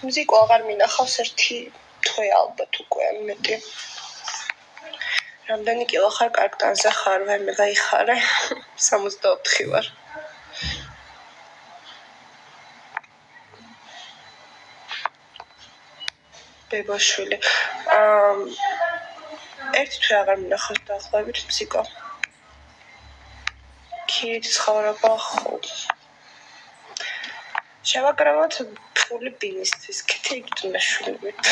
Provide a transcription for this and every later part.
მუსიკო აღარ მინახავს ერთი თვე ალბათ უკვე მეტი. რამდენი კილო ხარ კარგტანზე ხარ ვერ მეგაიხარე 64 ვარ. ბებოშვილი. ერთი თვე აღარ მინახავს დაახლოებით მუსიკო. ქირით ცხოვრება ხო. შევაკრავოთ ფული ბინისთვის, კეთი იგდნა შვილებით.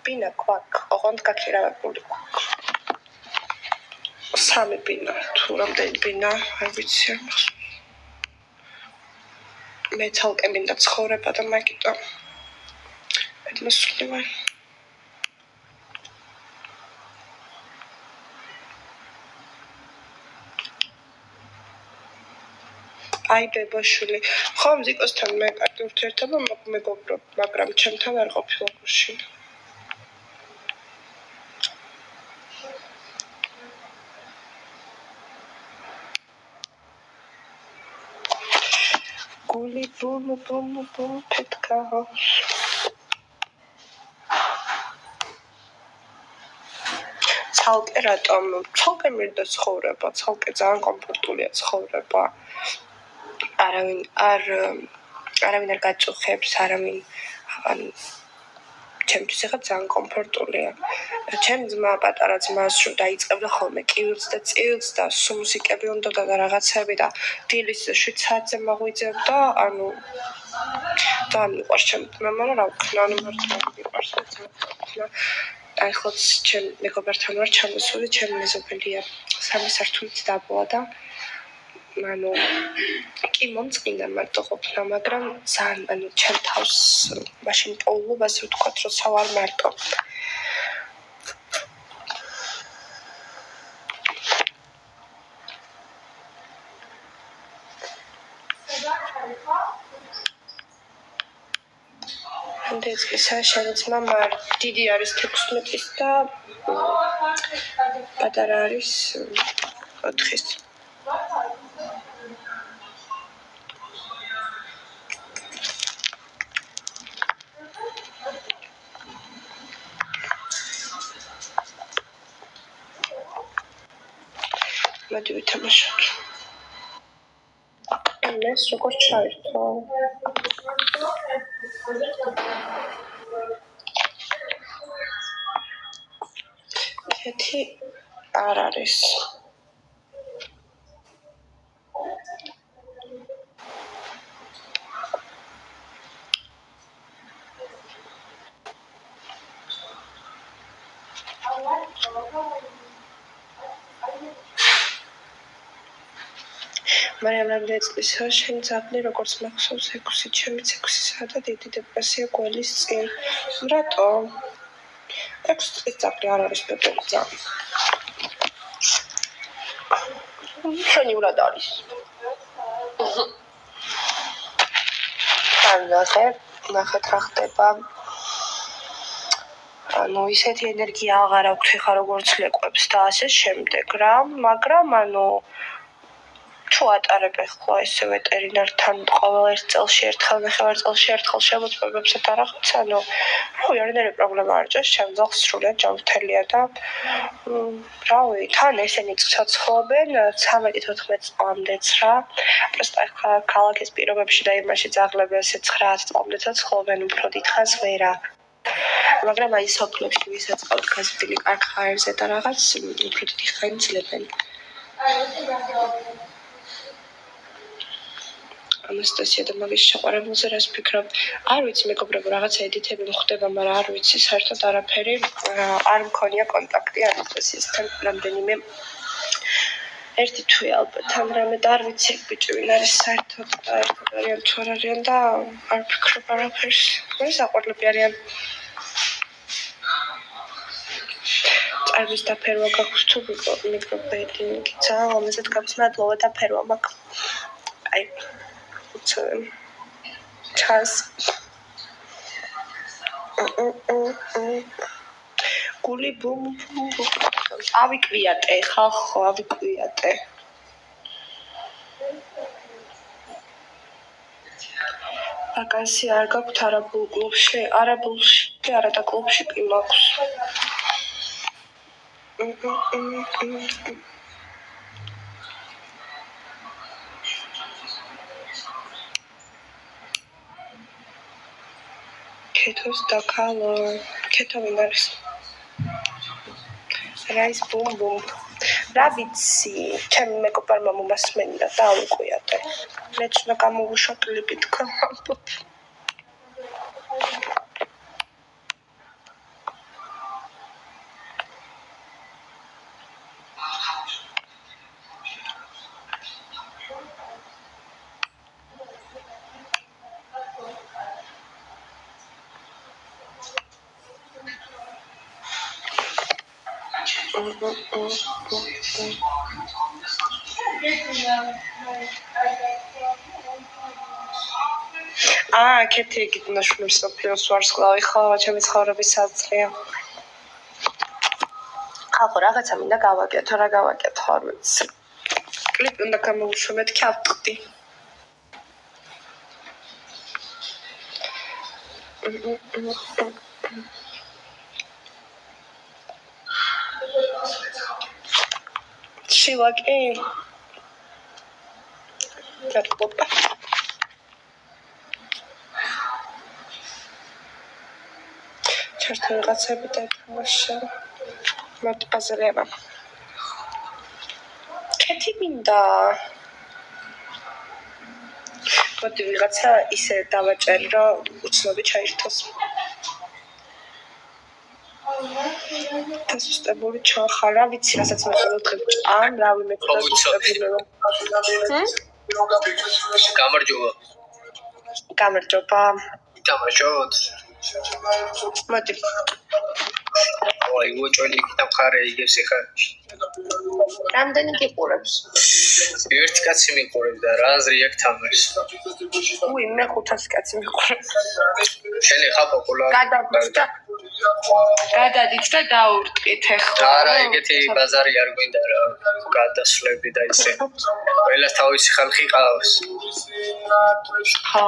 ბინა ქვაკ, ოღონდ გაქირავებული ქვაკ. სამი ბინა, თუ რამდენი ბინა, არ ვიცი არ მახსოვს. მე ცალკე მინდა ცხოვრება და მაგიტო ედმოსული ვარ. აი ბებოშვილი, ხო მუსიკოსთან მე კარგი ურთიერთობა მეგობრობ, მაგრამ ჩემთან არ ყოფილა გუშინ. გული ბუმ ბუმ ბუმ პეტკავს. ცალკე რატომ? ცალკე მინდა ცხოვრება, ცალკე ძალიან კომფორტულია ცხოვრება. არავინ არ გაწუხებს, არავინ ჩემთვის ახლა ძალიან კომფორტულია. ჩემ ძმა პატარა ძმას რომ დაიწყებდა ხოლმე კივილს და წილს და მუსიკები უნდა და რაღაცები და დილის 7 საათზე მაღვიძებდა, ანუ ძალიან მიყვარს ჩემ ძმამ, რა ვქნა, მარტო მიყვარს და ახლაც ჩემ მეგობართან ვარ ჩამოსული, ჩემი მეზობელია 3 სართულით დაბლა და ანუ კი მომწყინდა მარტო ყოფნა, მაგრამ ძალიან ჩემ თავს მაშინ პოულობას ვთქვათ, როცა ვარ მარტო. ამდენისა შენი ძმა დიდი არის 16-ის და პატარა არის 4-ის. მოდი ვითამაშოთ. ეს როგორ ჩაერთო? კეთი არ არის. მარიამ რამდენი წლისა შენ ძაბლი როგორც მახსოვს 6 ჩემიც 6-ისაა და დიდი დეპრესია გველის წინ. რატო? 6 წლის ძაბლი არ არის ბებოქ ძაბლი. შენივრად არის. ნახეთ რა ხდება. ანუ ისეთი ენერგია აღარ აქვს ხა როგორც ლეკვებს და ასე შემდეგ რა, მაგრამ ანუ თუ ატარებ ახლა ესე ვეტერინართან ყოველ ერთ წელში ერთხელ ნახევარ წელში ერთხელ შემოწმებებს და რაღაც, ანუ უერნერი პრობლემა არ ჭირს, ჩემ ძაღლს სრულიად ჯანმრთელია და რავი, თან ესენი ცოცხლობენ 13-14 წლამდეც რა. პროსტა ახლა ქალაქის პირობებში და იმაში ძაღლები ესე 9 წლამდე ცოცხლობენ, უფრო დიდხანს ვერა. მაგრამ აი სოფლებში ვისაც ყავთ გაზრდილი კარგ ჰაერზე და რაღაც უფრო დიდი ხანი ძლებენ. ანასტასია და მაგის შეყვარებულზე რას ფიქრობ? არ ვიცი, მეგობრებო, რაღაცა ედიტები მხდება, მაგრამ არ ვიცი საერთოდ არაფერი. არ მქონია კონტაქტი ანასტასიასთან რამდენიმე ერთი თვე ალბათ ამ რამე და არ ვიცი ეგ ბიჭი ვინ არის საერთოდ და ერთად არიან თუ არ არიან და არ ფიქრობ არაფერს. მე საყვარლები არიან. წარვის დაფერვა გაქვს თუ მიკრობედინგი ძალიან ლამაზად გაქვს მადლობა დაფერვა მაქვს. აი ჩას გული ბუმ ავიკვიატე ხალხო ავიკვიატე ვაკანსია არ გაქვთ არაბულ კლუბში არა და კლუბში კი მაქვს ქეთოს დაკალო ქეთო ვინ არის რაის ბუმ ბუმ რა ვიცი ჩემი მეგობარმა მომასმენდა და ავიკვიატე მეც უნდა გამოვუშვა კლიპი თქვენ ამბობ ქეთი იგივე შვილს სოფიოს ვარსკვლავი ხო ჩემი ცხოვრების საზრია ხალხო რაღაცა მინდა გავაკეთო რა გავაკეთო არ ვიცი კლიპი უნდა გამოვუშვა მეთქი ავტყდი შილაკი კარტოპა ჩართო რაღაცები დათამაშა მოდი პაზლება კეთი მინდა მოდი ვიღაცა ისე დავაჭერი რომ უცნობი ჩაირთოს დასუსტებული ჩახარა ვიცი რასაც მეყოლოდ ან რავი მე დასუსტებული გამარჯობა თამაშობთ მოდი ой უჭოლი დამხარე იგებს ეხა რამდენი გიყურებს ერთი კაცი მიყურებს და რა აზრი აქვს თამაშს უი მე 500 კაცი მიყურებს შენი ხა პოპულარი გადადით და დაურტყით ეხლა არა ეგეთი ბაზარი არ გვინდა რა გადასვლები და ისე ყველა თავისი ხალხი ყავს ხო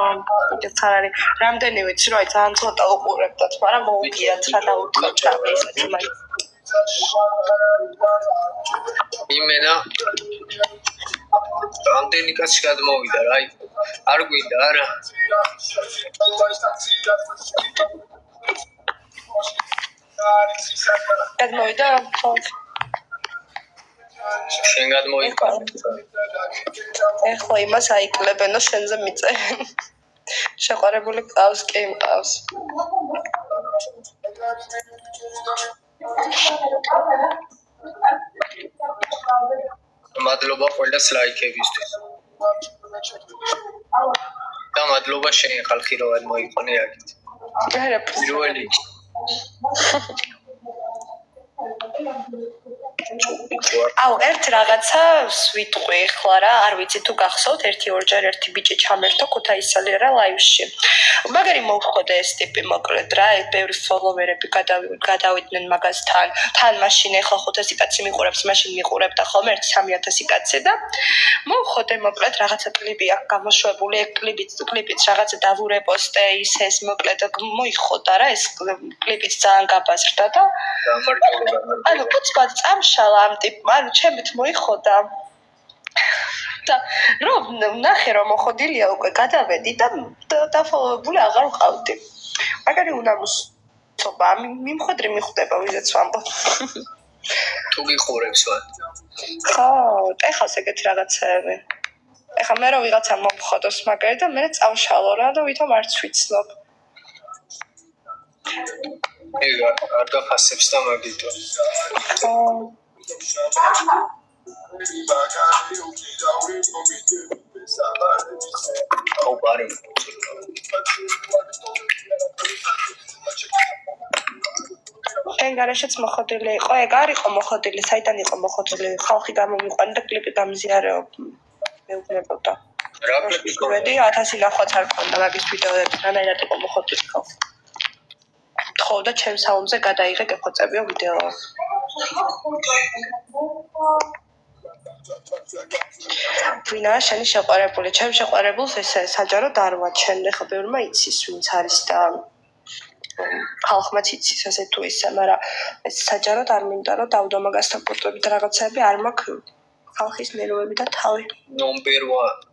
ეს არის რამდენი ვიცი რომ აი ძალიან ცოტა უყურებდათ მაგრამ მოვიგიათ რა დაურტყოთ რავი ისეთ მაინც იმენა რამდენი კაცი გადმოვიდა რა არ გვინდა არა გადმოვიდა ხო შენ გადმოიყვა ეხლა იმას აიკლებენო შენზე მიწერენ შეყარებული ყავს კი მყავს მადლობა ყველას ლაიქებისთვის და მადლობა შენი ხალხი რომ მოიყვანე აქეთ არა პირველი აუ ერთ რაღაცას ვიტყვი ახლა რა არ ვიცი თუ გახსოვთ 1-2 ერთი ბიჭი ჩამერთო ქუთაისელი რა ლაივში მაგარი მოვხოდა ეს ტიპი მოკლედ რა ბევრი ფოლოვერები გადავიდნენ მაგასთან თან მაშინ ახლა 500 კაცი მიყურებს მაშინ მიყურებდა ხოლმე 1-3000 კაცი და მოვხოდა მოკლედ რაღაცა კლიპი აქვს გამოშვებული ეგ კლიპიც რაღაცა დავურეპოსტე ის მოკლედ მოიხოდა რა ეს კლიპიც ძალიან გაბაზრდა და ანუ უცბად წამშალა ამ ტიპმა ანუ ჩემით მოიხოდა და რომ ნახე რომ მოხოდილია უკვე გადავედი და დაფოლოვებული აღარ ვყავდი მაგარი უნამუსობა მიმხოდრი მიხვდება ვიზეც ვამბობ თუ გიხურებს ვარ ხო ეხას ეგეთი რაღაცები ეხა მე რომ ვიღაცა მომხოდოს მაგარი და მე წავშალო რა და ვითომ არც ვიცნობ ეგ არ გაფასებს და მაგითო აუ ბარი შენ გარეშეც მოხდილი იყო ეგ არ იყო მოხდილი საიდან იყო მოხდილი ხალხი გამომიყვანდა და კლიპი გამზიარეო მეუბნებოდა რა კლიპი ვედი 1000 ნახვაც არ ქონდა მაგის ვიდეოები რანაირად იყო მოხდილი ხალხი ხო და ჩემს საუბზე გადაიღე გეფოწებიო ვიდეო. ვინაა შენი შეყვარებული? ჩემ შეყვარებულს ესე საჯაროდ არ ვაჩენდი, ხო ბევრმა იცის ვინც არის და ხალხმაც იცის ასე თუ ისე, მაგრამ ეს საჯაროდ არ მინდა რომ დავდო მაგასთან ფოტოები და რაღაცები არ მაქვს ხალხის ნერვები და თავი. Number 1.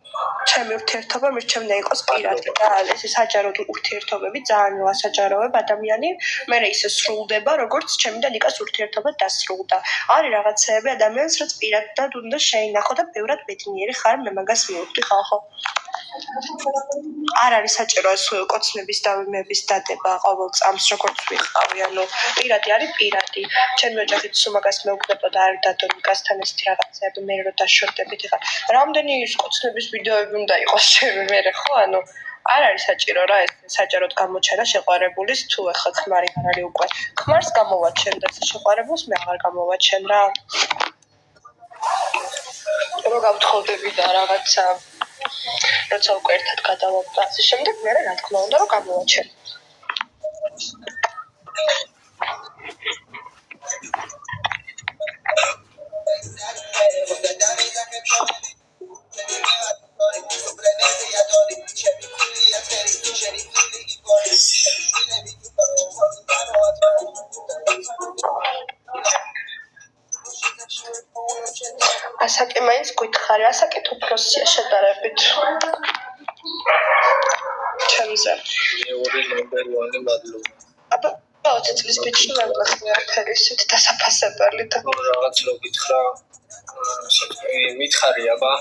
ჩემი ურთიერთობა მირჩევნია იყოს პირადი და ეს საჯაროდ ურთიერთობები ძალიან ასაჯაროებ ადამიანი მე ისე სრულდება როგორც ჩემი და ნიკას ურთიერთობა დასრულდა. არის რაღაცეები ადამიანს რაც პირადად უნდა შეინახო და ბევრად ბედნიერი ხარ მე მაგას მივხვდი ხალხო. არ არის საჭირო ეს კოცნების დავიმების დადება ყოველ წამს როგორც ვიყავი, ანუ პირადი არის პირადი. ჩემი ოჯახით სულ მაგას მეუქმდებოდა არ დადო ნიკასთან ესეთი რაღაცეები მე რო დაშორდებით ეხლა რამდენი ის კოცნების ვიდეოები უნდა იყოს ჩემი მერე ხო ანუ არ არის საჭირო რა ეს საჯაროდ გამოჩენა შეყვარებულის თუ ეხლა ხმარი არ არის უკვე ხმარს გამოვაჩენ და შეყვარებულს მე აღარ გამოვაჩენ რა რო გავთხოვდები და რაღაცა როცა უკვე ერთად გადავაბდა ასე შემდეგ მე რა თქმა უნდა რომ გამოვაჩენ ასაკი მაინც გითხარი, ასაკი უფროსია შედარებით. ჩემზე. მეორე Number 1 მადლობა. აბა 20 წლის ბიჭი მეგონა ერთად ისეთ დასაფასებელი და რაღაც რო გითხრა მითხარი აბა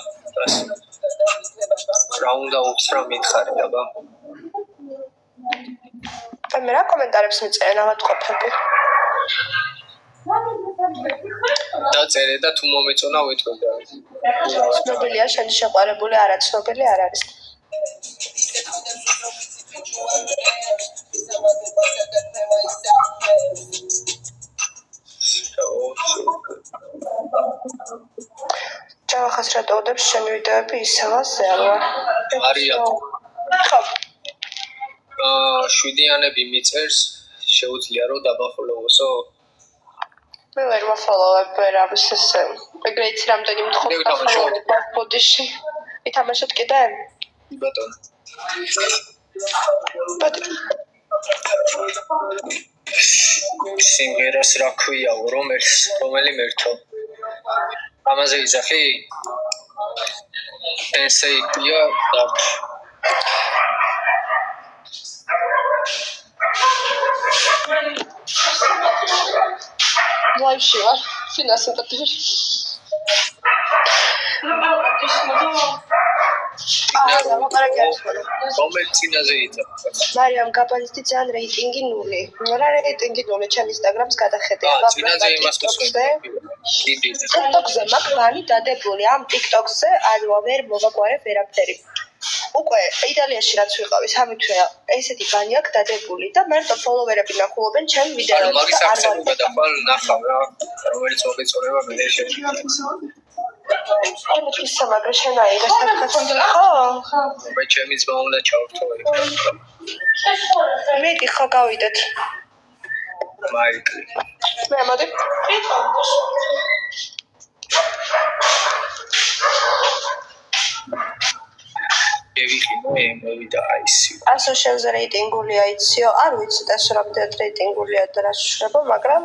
რა უნდა უცხრა მითხარი აბა და მე რა კომენტარებს მიწერენ ავატყოფები დაწერე და თუ მომეწონა ვეთქვი ცნობილია შენი შეყვარებული არა ცნობილი არ არის ჯავახას რა დაუდებს შენი ვიდეოები ისევა ზელა არია ხო შვიდიანები მიწერს შეუძლია რომ დაბაფოლოვოსო მე ვერ ვაფოლოვებ ვერ არის ესე ეგრე იცი რამდენი მთხოვნა ბოდიში ითამაშოთ კიდე ბატონო სიმღერას რა ქვია რომელი მერთო ამაზე იძახი ესე იქია და ლაივში ვარ ფინანსები რომელი წინაზე იძახი მარიამ გაბანისტი ძალიან რეიტინგი 0 რა რეიტინგი 0 ჩემ ინსტაგრამს გადახედე აბა წინაზე იმას TikTok-ზე მაქვს ბანი დადებული ამ TikTok-ზე ანუ ვერ მოვაგვარე ვერაფერი უკვე იტალიაში რაც ვიყავი 3 თვე ესეთი ბანი აქვს დადებული და მარტო ფოლოვერები ნახულობენ ჩემ ვიდეოებს მაგის ახსენება და ხვალ ნახავ რა რომელიც მოგეწონება მე შეიძლება ეს სამაგრო შენაირად საქმე ხო მე ჩემი ძმა უნდა ჩავრთო მეტი ხო გავიდეთ მაიკლი მე მოდი მე მოვიდა აისი ასო შენზე რეიტინგულია იციო არ ვიცი და რამდენად რეიტინგულია და რა შეიძლება მაგრამ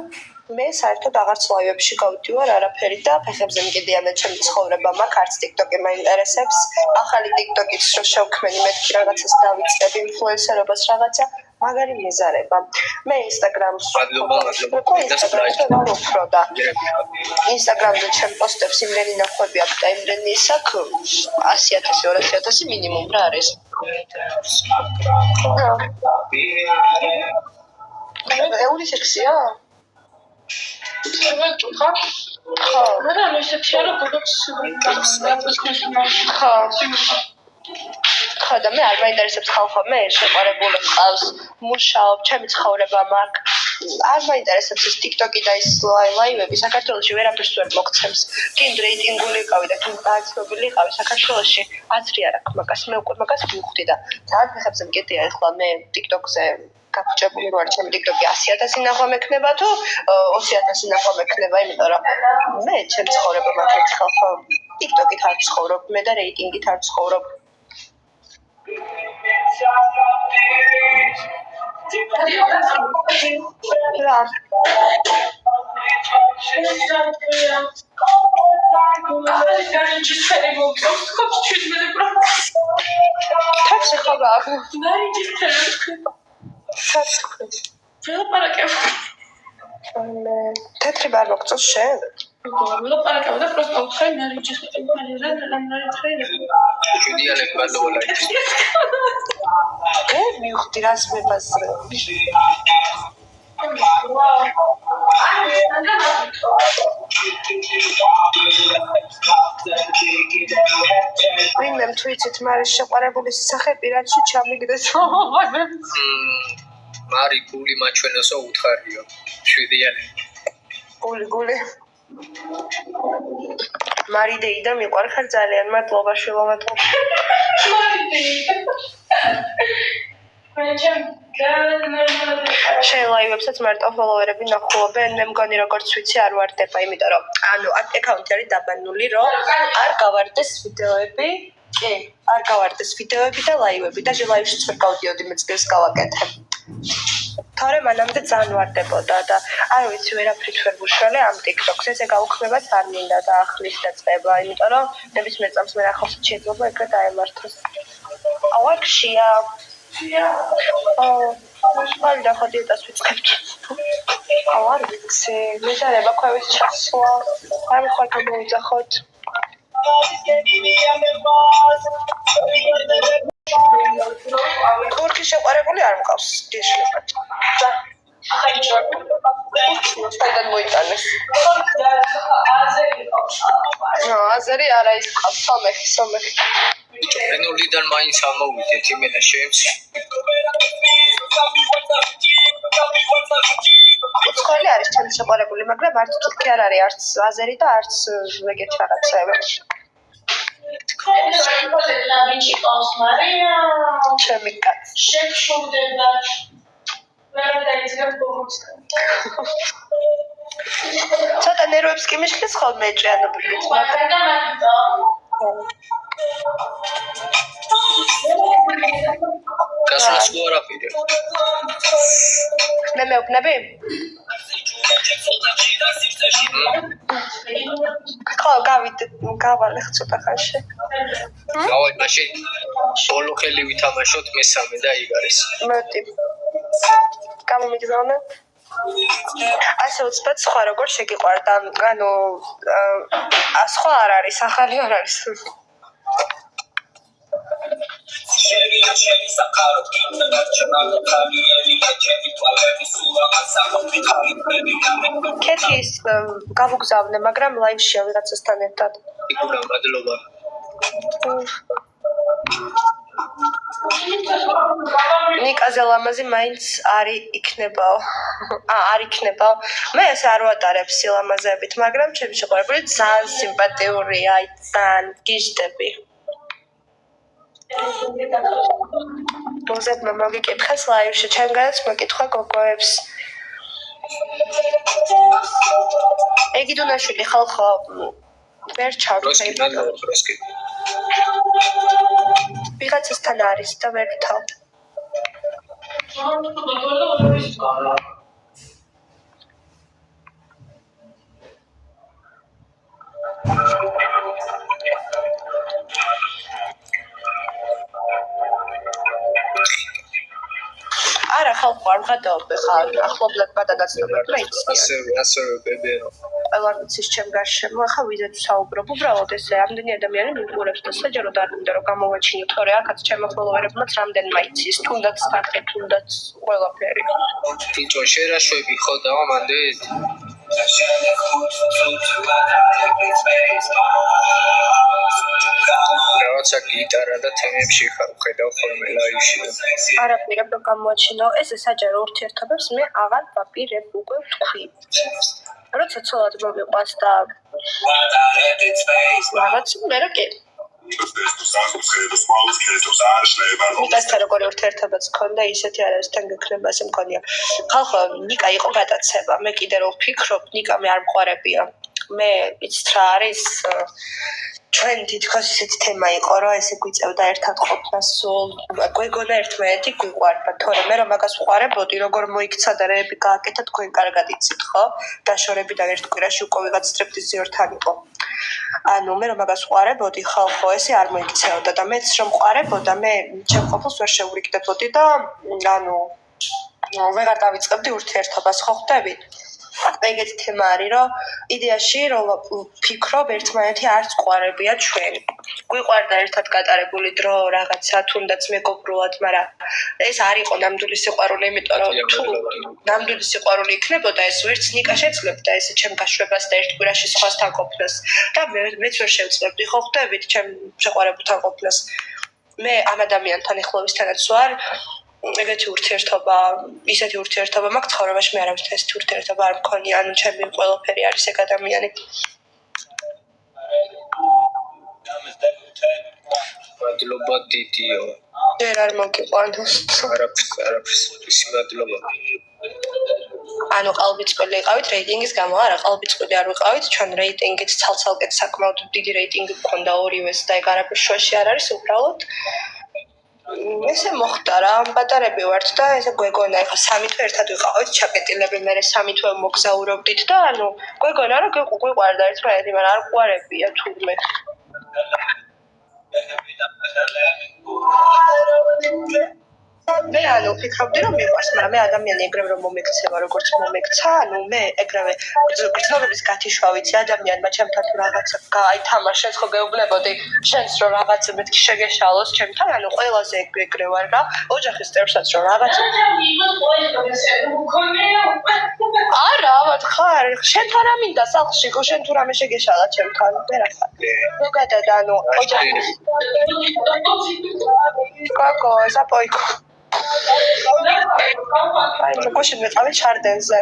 მე საერთოდ აღარც ლაივებში გავდივარ არაფერი და ფეხებზე მკიდია მე ჩემი ცხოვრება მაქვს არც TikTok-ი მაინტერესებს ახალი TikTok-იც რო შევქმენი მეთქი რაღაცას დავიწყებ ინფლუენსერობას რაღაცა მაგარი მეზარება მე Instagram-ს Instagram-ზე ჩემ პოსტებს იმდენი ნახვები აქვს და იმდენი ის აქვს 100,000 200,000 მინიმუმ რა არის ეულის ექსია ხო მაგრამ ისეთი არა როგორც ხო და მე არ მაინტერესებს ხალხო მე შეყვარებული მყავს მუშაობ ჩემი ცხოვრება მაქვს არ მაინტერესებს ეს TikTok-ი და ის ლაივები საქართველოში ვერაფერს ვერ მოგცემს კინ რეიტინგული ყავი და კინ გააცნობილი ყავი საქართველოში აზრი არ აქვს მაგას მე უკვე მაგას მივხვდი და ძალიან ფეხებზე მკიდია ეხლა მე TikTok-ზე გაგჭებული ვარ ჩემი TikTok-ი 100,000 ნახვა მექნება თუ 20,000 ნახვა მექნება, იმიტომ რომ მე ჩემ ცხოვრება მაგეთ ხალხო TikTok-ით არ ცხოვრობ, მე და რეიტინგით არ ცხოვრობ. რა თაქსი ხობა თეთრი ბარ მოგწოს შენ? შვიდიანები ბადოლა ის. მივხვდი რას მებაზრე. ვინმე თვითით მარის შეყვარებული სახე პირადში ჩამიგდეს. მარი გული მაჩვენოსო უთხარიო. შვიდიანები. გული. მარიდეი და მიყვარხარ ძალიან, მადლობა შვილოვანო. შენ ლაივებსაც მარტო ფოლოვერები ნახულობენ, მე მგონი როგორც ვიცი არ ვარდება, იმიტომ რომ ანუ აკაუნტი არის დაბანული, რომ არ გავარდეს ვიდეოები. არ გავარდეს ვიდეოები და ლაივები და ლაივშიც ვერ გავდიოდი, მეც გავაკეთე. თორე მანამდე ძალიან ვარდებოდა და არ ვიცი ვერაფრით ვერ ვუშველე ამ TikTok-ს, ესე გაუქმებაც არ მინდა და ახლის დაწყება, იმიტომ რომ ნებისმიერ წამს მე ახალს შეიძლება ეგრე დაემართოს. ავარქშია. მალე დახო დიეტას ვიწყებთ. არ ვიცი, მეზარება ქვევით ჩასვლა. არ მიხარ გამოვიძახოთ. გორკი შეყარებული არ მყავს გეშლებათ. საიდან მოიტანეს? აზერი არა ის ყავს, სომეხი. ენულიდან მაინც ამოვიდეთ იმენა შენს. უცხოელი არის ჩემი შეყარებული, მაგრამ არც თურქი არ არის, არც აზერი და არც ეგეთი რაღაცები. ჩემი კაცი. შეშურდება. ცოტა ნერვებს კი მიშლის ხოლმე ეჭიანობრივით, მაგრამ გასვლას ვარაფერი. მე მეუბნები? ხო, გავალე ცოტა ხანში. გავალ მაშინ ბოლო ხელი ვითამაშოთ მესამე და იქ არის. მეტი. გამომიგზავნე? ასე უცბად სხვა როგორ შეგიყვარდა, ანუ სხვა არ არის, ახალი არ არის. კეთის გავუგზავნე, მაგრამ ლაივშია ვიღაცასთან ერთად. იქურა მადლობა. ნიკაზე ლამაზი მაინც არის იქნებაო. არ იქნებაო. მე ესე არ ვატარებ სილამაზებით, მაგრამ ჩემი შეყვარებული ძალიან სიმპათიურია, აი ძალიან გიჟდები. მოზებმა მოგიკითხეს ლაივში, ჩემგანაც მოგკითხა გოგოებს. ეგიდუნაშვილი ხალხო ვერ ჩავდეიბა. ვიღაცასთან არის და ვერ ვთავ. არა ხალხო არ ვღადაობ ხარ ახლობლებმა და გაცნობებმა იციან. ასევე ბებეო. ყველა ვიცის ჩემ გარშემო, ახლა ვიზეთ საუბრობ, უბრალოდ ესე ამდენი ადამიანი მიგურებს და საჯაროდ არ მინდა რომ გამოვაჩინო, თორე აქაც ჩემო ფოლოვერებმაც რამდენმა იცის, თუნდაც სახე, თუნდაც ყველაფერი. თვითონ შერაშვები ხო და მანდე რაღაცა გიტარა და თემებში ხარ ხედავ ხოლმე ლაივში და არაფერი რომ გამოაჩინო, ესე საჯარო ურთიერთობებს მე აღარ ვაპირებ, უკვე ვთქვი. როცა ცოლად მოვიყვას და რაღაც მე რა კი ნიკასთან როგორი ურთიერთობაც მქონდა, ისეთი არავისთან გექნება, ასე მქონია. ხალხო, ნიკა იყო გადაცემა. მე კიდე რომ ვფიქრობ, ნიკა მე არ მყარებია. მე იცით რა არის ჩვენ თითქოს ისეთი თემა იყო, რომ ესე გვიწევდა ერთად ყოფნა სულ. გვეგონა ერთმანეთი გვიყვარდა, თორემ მე რომ მაგას ვყარებოდი, როგორ მოიქცა და რეები გააკეთა, თქვენ კარგად იცით, ხო? დაშორებიდან ერთ კვირაში უკვე ვიღაც სტრიპტიზიორთან იყო. ანუ მე რომ მაგას ვყარებოდი, ხალხო, ესე არ მოიქცეოდა და მეც რომ ვყარებოდა, მე ჩემ ყოფილს ვერ შეურიგდებოდი და ანუ ვეღარ დავიწყებდი ურთიერთობას, ხო ხვდებით? ეგეთი თემა არის, რომ იდეაში რომ ვფიქრობ, ერთმანეთი არც გვყარებია ჩვენ. გვიყვარდა ერთად გატარებული დრო, რაღაცა თუნდაც მეგობრულად, მაგრამ ეს არ იყო ნამდვილი სიყვარული, იმიტომ რომ თუ ნამდვილი სიყვარული იქნებოდა, ეს ვერც ნიკა შეძლებდა ესე ჩემ გაშვებას და ერთ კვირაში სხვასთან ყოფნას და მეც ვერ შევძლებდი, ხო ხვდებით, ჩემ შეყვარებულთან ყოფნას. მე ამ ადამიანთან ახლოვისთანაც ვარ. ეგეთი ურთიერთობა, ისეთი ურთიერთობა მაქვს ცხოვრებაში, მე არავისთან ესეთი ურთიერთობა არ მქონია, ანუ ჩემი ყველაფერი არის ეგ ადამიანი. მადლობა დიდიო. ჯერ არ მოგიყვანოს. არაფერს, ისი მადლობა. ანუ ყალბიწყული იყავით რეიტინგის გამო, არა, ყალბიწყული არ ვიყავით, ჩვენ რეიტინგით ცალ-ცალკეთ საკმაოდ დიდი რეიტინგი გქონდა ორივეს და ეგ არაფერ შუაში არ არის უბრალოდ. ესე მოხდა რა, პატარები ვართ და ესე გვეგონა, ეხლა 3 თვე ერთად ვიყავით ჩაკეტილები, მე 3 თვე მოგზაურობდით და ანუ გვეგონა რომ გვიყვარდა ერთმანეთი, მაგრამ არ გვყარებია თურმე. მე ანუ ვფიქრობდი რომ მიყვარს, მაგრამ მე ადამიანი ეგრევე რომ მომექცევა, როგორც მომექცა, ანუ მე ეგრევე გრძნობების გათიშვა ვიცი ადამიანმა ჩემთან თუ რაღაცა გაითამაშეს, ხო გეუბნებოდი, შენს რომ რაღაცა მეთქი შეგეშალოს ჩემთან, ანუ ყველაზე ეგრე ვარ რა, ოჯახის წევრსაც რომ რაღაცა არა, ავად ხარ, შენთან რა მინდა სახლში, ხო შენ თუ რამე შეგეშალა ჩემთან, ვერახარ. ზოგადად ანუ ოჯახის კაკო, ზაპოიკო. აი, მოგოშენ მეყავი ჩარდენზე.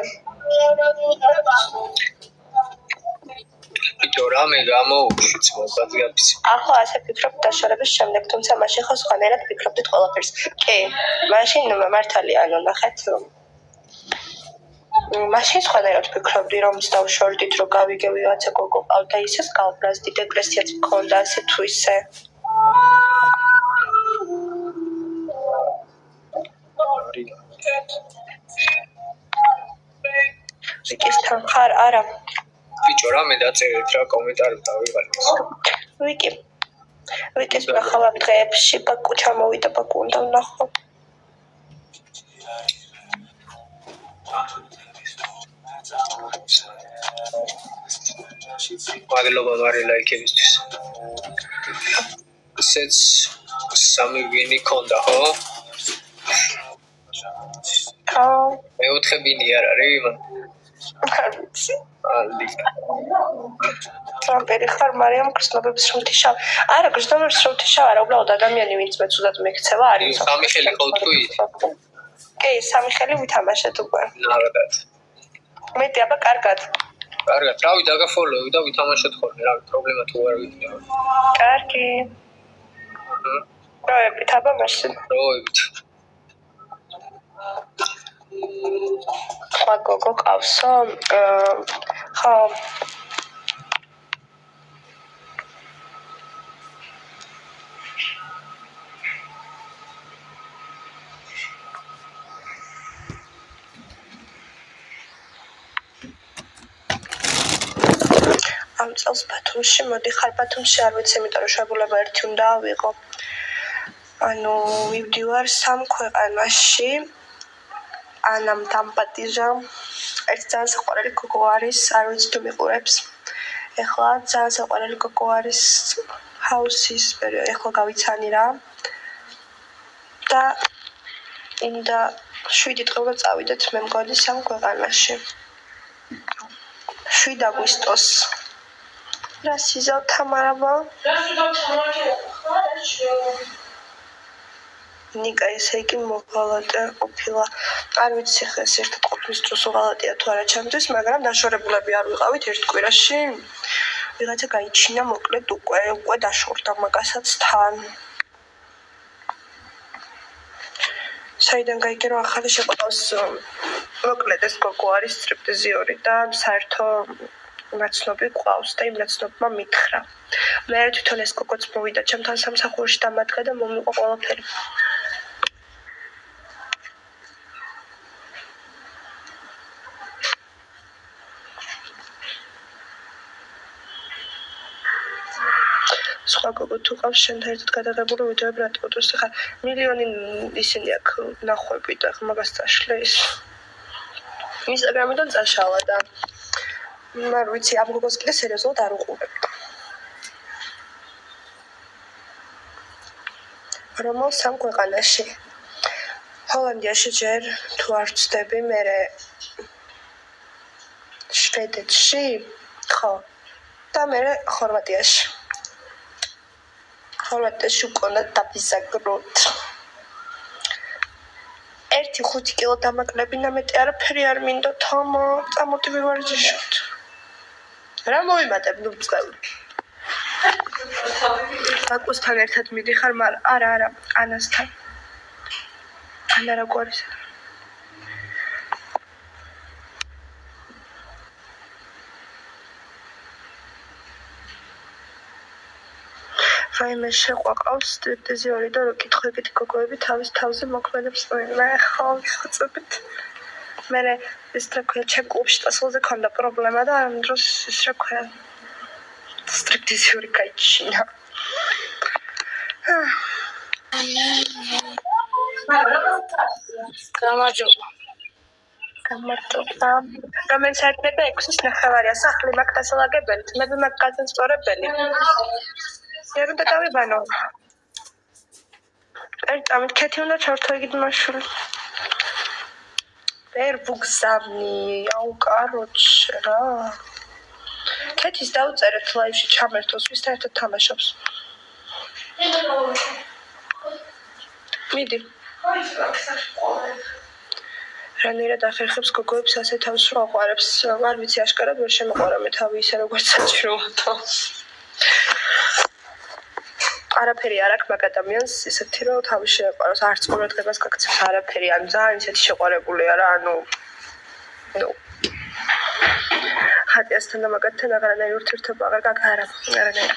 ბიჭო, რამე გამოუშვიც მოგადიაფის. ახლა ასე ვფიქრობ დაშორების შემდეგ, თუმცა მაშინ ხო სხვანაირად ვფიქრობდით ყველაფერს. კი, მაშინ მართალია, ანუ ნახეთ. მაშინ სხვანაირად ვფიქრობდი, რომ დავშორდით, რომ გავიგე ვიღაცა გოგო ყავდა, ისეს გავბრაზდი, დეპრესიაც მქონდა, ასე თუ ისე. ვიკისთან ხარ, არა. ბიჭო, რამე დაწერეთ რა კომენტარი დავიღალეთ. ვიკის ნახავ დღეებში, ბაკუ ჩამოვიდა, ბაკუ უნდა ვნახო. მადლობა მარი ლაიქებისთვის. ესეც 3 ვინი ქონდა, ხო? მეოთხე ვინი არ არის? არ ვიცი. ალი. ტრამპერი ხარ, მარიამ გრძნობების შრომთიშავ. არა, გრძნობების შრომთიშავ არა, უბრალოდ ადამიანი ვინც მეცუდად მეკცევა არის. 3 ხელი ხო თქვით? კი, 3 ხელი ვითამაშეთ უკვე. ნარადად. მეტი აბა კარგად. კარგად, რავი დაგაფოლოვი და ვითამაშოთ ხოლმე, რავი პრობლემა თუ არ ვიქნება. კარგი. როებით აბა მაშინ. როებით. სხვა გოგო ყავსო? ხო. ამ წელს ბათუმში მოდიხარ, ბათუმში არ ვიცი, იმიტომ რომ შეებულება ერთი უნდა ავიღო. ანუ მივდივარ 3 ქვეყანაში. ანამ დამპატიჟა. ერთ ძალიან საყვარელი გოგო არის, არ ვიცი თუ მიყურებს. ეხლა ძალიან საყვარელი გოგო არის ჰაუსის, ეხლა გავიცანი რა. და უნდა 7 დღე უნდა წავიდეთ, მე მგონი 3 ქვეყანაში. 7 აგვისტოს. რა სიზავ თამარაბა? ნიკა ესე იგი მოღალატე ყოფილა. არ ვიცი ხა ეს ერთად ყოფნის დროს უღალატია თუ არა ჩემთვის, მაგრამ დაშორებულები არ ვიყავით ერთ კვირაში. ვიღაცა გაიჩინა მოკლედ უკვე დაშორდა მაგასაც თან. საიდან გაიგე რომ ახალი შეყავს მოკლედ ეს გოგო არის სტრიპტიზიორი და საერთო ნაცნობი ყავს და იმ ნაცნობმა მითხრა. მე თვითონ ეს გოგოც მოვიდა ჩემთან სამსახურში დამადგა და მომიყვა ყველაფერი. სხვა გოგო თუ ყავს შენთან ერთად გადაღებული ვიდეოები რატო უდროს ხარ? მილიონი ისინი აქ ნახვები და მაგას წაშლის. ინსტაგრამიდან წაშალა და მაგრამ ვიცი ამ გოგოს კიდე სერიოზულად არ უყურებ. რომელ სამ ქვეყანაში? ჰოლანდიაში ჯერ თუ არ ვწდები, მერე შვედეთში, ხო, და მერე ხორვატიაში. ხორვატიაში უკონა დაბიზაგროთ. 1-5 კილო დამაკლებინა მეტი არაფერი არ მინდო თამა, წამოდი ვივარჯიშოთ. რა მოვიმატებ ნუ ბრძოლ. აკუსთან ერთად მიდიხარ, მაგრამ არა, ანასთან. ანა როგორ ის? რაიმე შეყვაყავს სტრიპტიზიორი და რო კითხები გოგოები თავის თავზე მოქმედებს მე ხო ვიხოცებით. მე ეს რა ქვია ჩემ კლუბში წასვლაზე ქონდა პრობლემა და ამ დროს ის რა ქვია სტრიპტიზიორი გაიჩინა. გამარჯობა. რომელიც საერთოდ 6-ის ნახევარია სახლი მაგ დასალაგებელი. მე მაგ გაზანსწორებელი. ჯერ უნდა დავიბანო. წამით ქეთი უნდა ჩართო იგი მაშული. ვერ ვუგზავნი, აუ კაროჩე რა. ქეთის დავწერეთ ლაივში ჩამერთოს, ვისთან ერთად თამაშობს. მიდი. რანაირად ახერხებს გოგოებს ასე თავს რო აყვარებს. არ ვიცი აშკარად ვერ შემოყვარა მე თავი ისე როგორც საჭიროა. არაფერი არ აქვს მაგ ადამიანს ისეთი რომ თავი შეეყვაროს არც ყურადღებას გაქცევს არაფერი ანუ ძალიან ისეთი შეყვარებულია რა ანუ ხატიასთან და მაგათთან აღარანაირი ურთიერთობა აღარ გაქვს არანაირი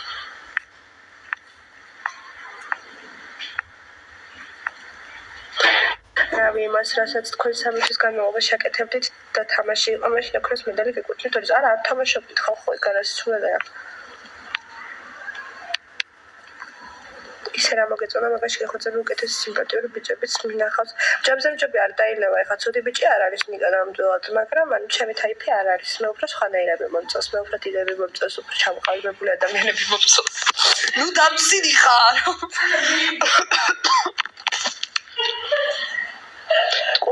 რავი იმას რასაც თქვენ სამი-თვის განმავლობაში აკეთებდით და თამაში იყო მაშინ ოქროს მედალი გეკუთვნით თორე არ თამაშობთ ხალხო გარასწულადაა ისე რა მოგეწონა მაგაში გეხოცები უკეთესი სიმპათიური ბიჭებიც მინახავს. ჯობზემ არ დაილევა, ეხლა ცუდი ბიჭი არ არის ნიკადამძულად, მაგრამ ანუ ჩემი ტაიპი არ არის. მე უფრო სხვანაირები მომწონს, მე უფრო დიდები მომწონს, უფრო ჩამოყალიბებული ადამიანები მომწონს. ნუ დამსირი ხარ.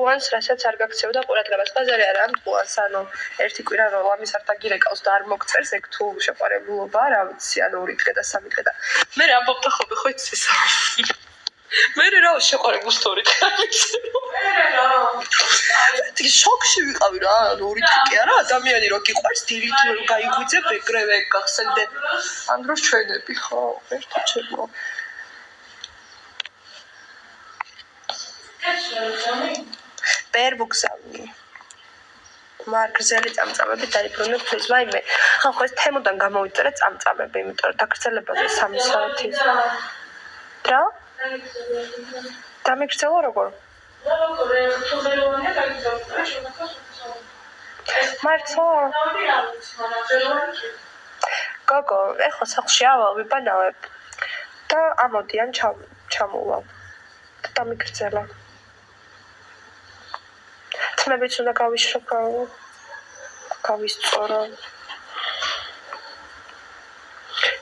ყუანს რასაც არ გაქცევდა ყურადღებას ბაზარი არა ამ ყუანს ანუ ერთი კვირა რომ ამის არ დაგირეკავს და არ მოგწერს ეგ თუ შეყარებულობა რა ვიცი ანუ 2 დღე და 3 დღე და მე რა ამბობ და ხობი ხო იცი ესა მე რა შეყარებულ სტორი მე შოკში ვიყავი რა ანუ 2 დღე კი არა ადამიანი რო გიყვარს დილით გაიგვიძებ ეგრევე გახსენდე ამ დროს ჩვენები ხო ერთი ჩემო ვერ ვუგზავნი. მარგზელი წამწამები დაიბრუნე ფლიზ ვაიმე. ხალხო ეს თემოდან გამოვიწერე წამწამები, იმიტომ რომ დაგრძელებაზე 3 საათი. რა? დამიგრძელო როგორ? მართლა? გოგო, ეხლა სახლში ავალ ვიბანავებ და ამოდიან ჩამოვალ. და დამიგრძელა. თმებიც უნდა გავისწორო.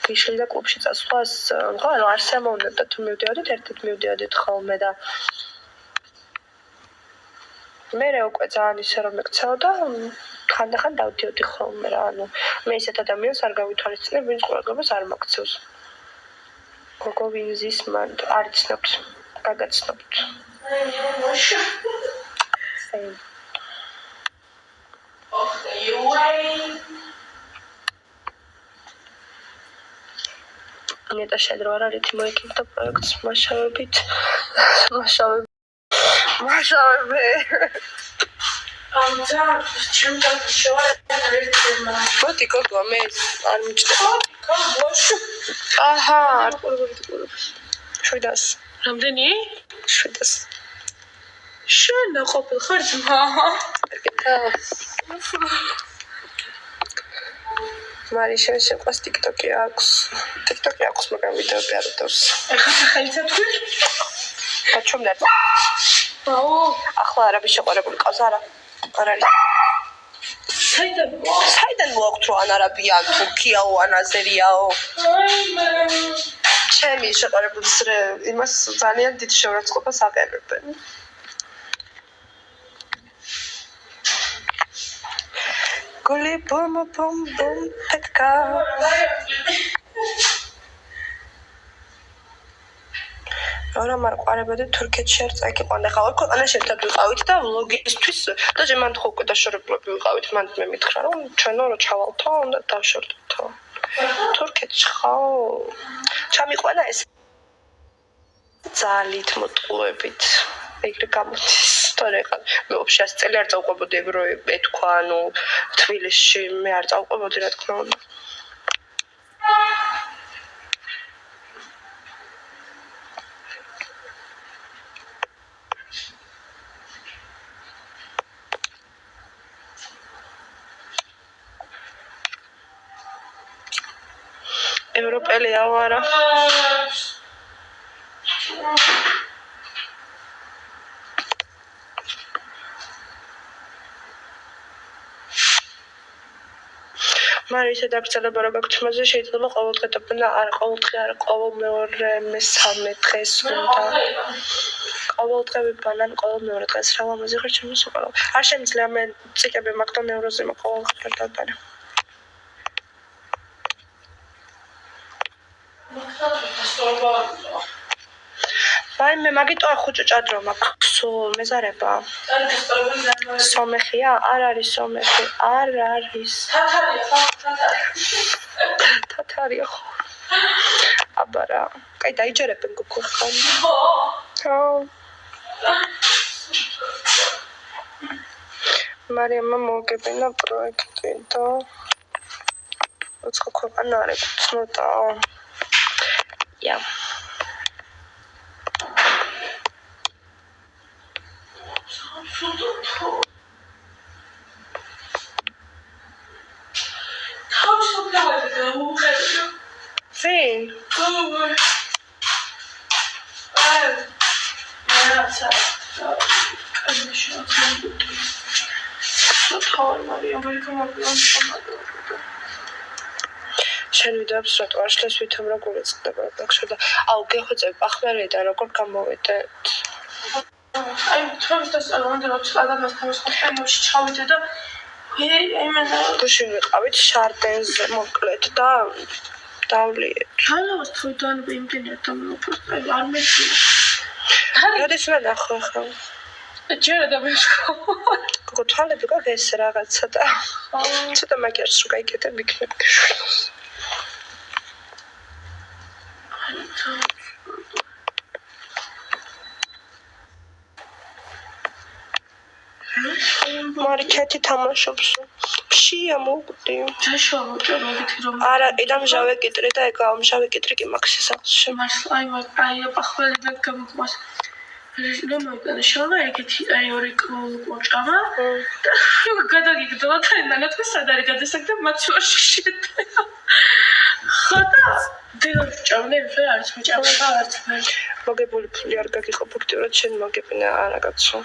გიშლი და კლუბში წასვლას, ხო, ანუ არ შემოვნებდა თუ მივდიოდით, ერთად მივდიოდით ხოლმე და მე უკვე ძალიან ისე რომ მეკცეოდა, ხანდახან დავდიოდი ხოლმე რა, ანუ მე ისეთ ადამიანს არ გავითვალისწინებ, ვინც ყურადღებას არ მაქცევს. გოგო ვინ ზის მან არ იცნობთ, გაგაცნობთ. Same. ნეტა შედრო არ არის მოიკითხა პროექტს მაშავებით. მაშავები. ამძა ჩემთან შევარდერმა. მოდი გოგო მე არ მიჭდება. კაბოშ. აჰა, არ ყურებდი. შვიდას. რამდენი? 700. შენ ყოფილ ხარ ძმა? მარი შეყვას TikTok-ი აქვს. TikTok-ი აქვს, მაგრამ ვიდეოები არ უდევს. ეხლა სახელიცა თქვი? გაჩვენდა. აუ, ახლა არაბი შეყარებული ყავს არა. არ არის. საიდან მოაქვს რო ან არაბია, თურქიაო, ან აზერიაო? აი მე ჩემი შეყარებულის იმას ძალიან დიდ შეურაცხყოფას აყენებენ. გული ბუმ ბუმ ბუმ პეტკა. რა მარყარებოდი თურქეთში არ წაიყვანე. ხა ქვეყანაში ერთად ვიყავით და ვლოგისთვის და მან ხო უკვე დაშორებლები ვიყავით. მან მე მითხრა რომ ჩვენო რო ჩავალთო და დავშორდთო. თურქეთში ხო ჩამიყვანა ეს ძალით მოტყუებით. ეგრე გამოდის. თორე ხა მე ვაფშე 100 წელი არ წავყვებოდი ეგ რო ეთქვა, ანუ თბილისში მე არ წავყვებოდი რა თქმა უნდა. ევროპელია ვარა. მარი ისე დაგრძელება რა გაქვს მასე შეიძლება ყოველდღე დაბნა არ ყოველდღე არ ყოველ მეორე მესამე დღეს უნდა ყოველდღე ვიბანან ყოველ მეორე დღეს რა ლამაზი ხარ ჩემი სოყალო არ შემიძლია მე წიკები მაგ და მეორეზე ყოველდღე დაბნა ვაი მე მაგიტო ხუჭო ჭადრო მაქვს სულ მეზარება სომეხია არ არის სომეხი არ არის თათარია ხო აბარა კაი დაიჯერებენ გოგო ხან ხო მარიამა მოგებინა პროექტი და უცხო ქვეყანა არ ეკუთვნოდა Ja. Wen? შენ ვიდეოებს რა ტყარშლეს ვითომ როგორ ეწყდება ბაქშოდა აუ გეხვეწებ ახმერიდან როგორ გამოვედეთ აი თქვენს დასწავლამდე ადამიანს თამაშობთ ჩავიდე და იმენა გუშინ ვიყავით შარდენზე მოკლედ და დავლიეთ თალავს თვითონ იმდენად დამოფორტე არ მეცი როდის უნდა ნახო ახლა ჯერა დამეშკო გოგო თვალები გაგეს რაღაცა და ცოტა მაგიარს რო გაიკეთებ იქნებ მარი ჩეთი თამაშობს ფშია მოგდი ჩაშოვო მოგითი რომ არა ედამ ჟავე კიტრი და ეგ ამჟავე კიტრი კი მაქსის აღში მართლა აი ახლა და გამოგყვას რომ მოიტანა შოვა ეგეთი აი ორი კოჭამა და გადაგიგდო და ნანათქო სად არის გადასაგდა მათ შორში შეტევა ხოდა დილოს ჭამნე ვე არის მოჭამა და არც მე მოგებული ფული არ გაგიყო ფაქტიურად შენ მოგებინა არა კაცო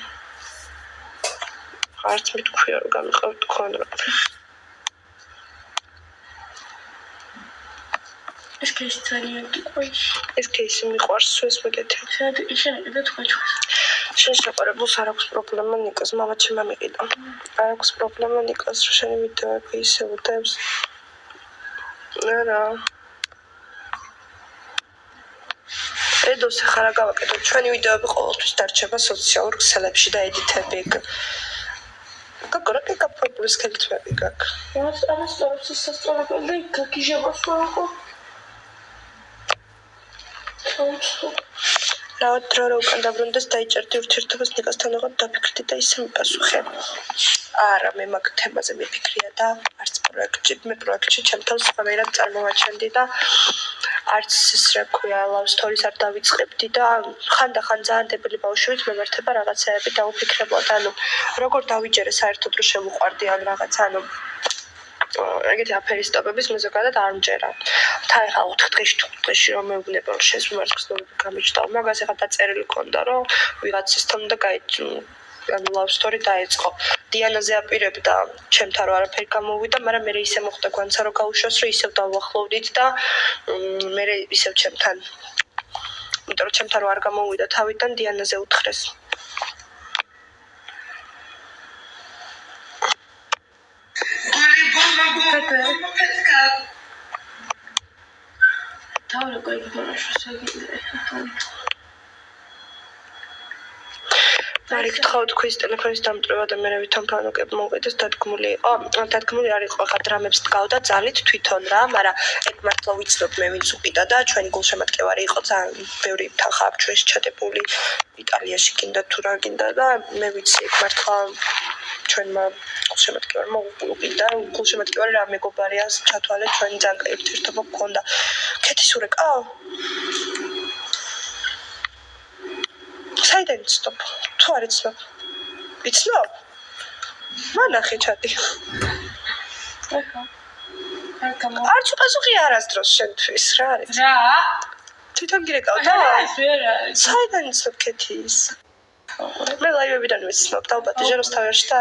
არც მithქვია რომ გამიყავ თქვენ რა ეს კეის ძალიან გიყვარს ეს კეისი მიყვარს ეს მოგეთი შენ ისინი და თქვენ შენ შეყარებულს არ აქვს პრობლემა ნიკოს მამა ჩემ ამიყიდა არ აქვს პრობლემა ნიკოს რომ შენი ვიდეოები ისე უდევს არა ედოს ახლა გავაკეთოთ ჩვენი ვიდეოები ყოველთვის დარჩება სოციალურ ქსელებში და ედიტები გაკრაკე კაპოპულის კეთები გაკ ამას სწორებს სასწავლებელი გაგიჟებოს ხო Რავად დრო რა უკან დაბრუნდეს დაიჭერდი ურთიერთობას ნიკასთან აღარ დაფიქრდი და ისე მიპასუხე. არა, მე მაგ თემაზე მიფიქრია და არც პროექტში ჩემთან სხვანაირად წარმოვაჩენდი და არც ის რა ქვია love stories არ დავიწყებდი და ხანდახან ძალიან დებილი ბავშვით მემართება რაღაცეები დაუფიქრებოდ. ანუ როგორ დავიჯერე საერთოდ რომ შემოყვარდი ან რაღაც ანუ ეგეთი აფერისტობების მე ზოგადად არ მჯერა. თან ხა 4 დღეში 5 დღეში რომ მეუბნება რომ შენს მიმართ გზნობები გამიჩნდა. მაგას ეხა დაწერილი ქონდა რომ ვიღაცასთან უნდა ანუ love story დაეწყო. დიანაზე აპირებდა ჩემთან რომ არაფერი გამოვიდა, მაგრამ მე ისე მოხდა გვანცა რომ გაუშვას რომ ისევ დავახლოვდით და მე ისევ ჩემთან. იმიტომ რომ ჩემთან რომ არ გამოვიდა თავიდან დიანაზე უთხრეს. Τώρα κόλλη μπορώ σου მარი გთხოვთ თქვის ტელეფონის დამტვრევა და მე ვითომ ფანოკებ მოვედეს დადგმული იყო. დადგმული არ იყო, ხა დრამებს დგავდა ძალით თვითონ რა, მაგრამ ეგ მართლა ვიცნობ მე ვინც უყიდა და ჩვენი გულშემატკივარი იყო ძალიან ბევრი თანხა აქვს ჩვენში ჩადებული იტალიაში კიდე თუ რა გინდა და მე ვიცი ეგ მართლა ჩვენმა გულშემატკივარმა უყიდა, გულშემატკივარი რა მეგობარია ჩათვალე ჩვენი ძალიან კაი ურთიერთობა გქონდა. ქეთის ურეკა? საიდან იცნობ? თუ არ იცნობ? იცნობ? მანახე ჩატი. არც უპასუხი არასდროს შენთვის რა არის? რა? თვითონ გირეკავდა? საიდან იცნობ ქეთის? მე ლაივებიდან ვიცნობ, დავბატე ჟეროს თავში და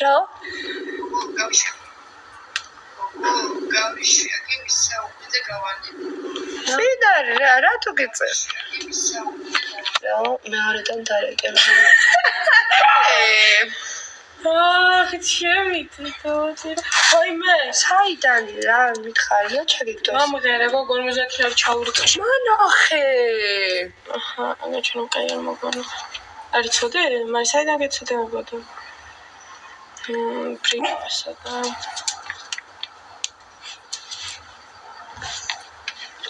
რა? გავიშვი, აგებისა უკვე გავანდი. მიდარ რა თუ გიწევს? რა, მეორედან დარეკე. ჩემი თვითონ. ვაიმე, საიდან რა მითხარია ჩაგიგდოს? მომღერე გოგო 50 ჩაურიცხე. მანახე. აჰა, ანა ჩვენ კაი არ მოგონა. არის ცოდე? მაგრამ საიდან გეცოდე მოგონა? პრინცესა და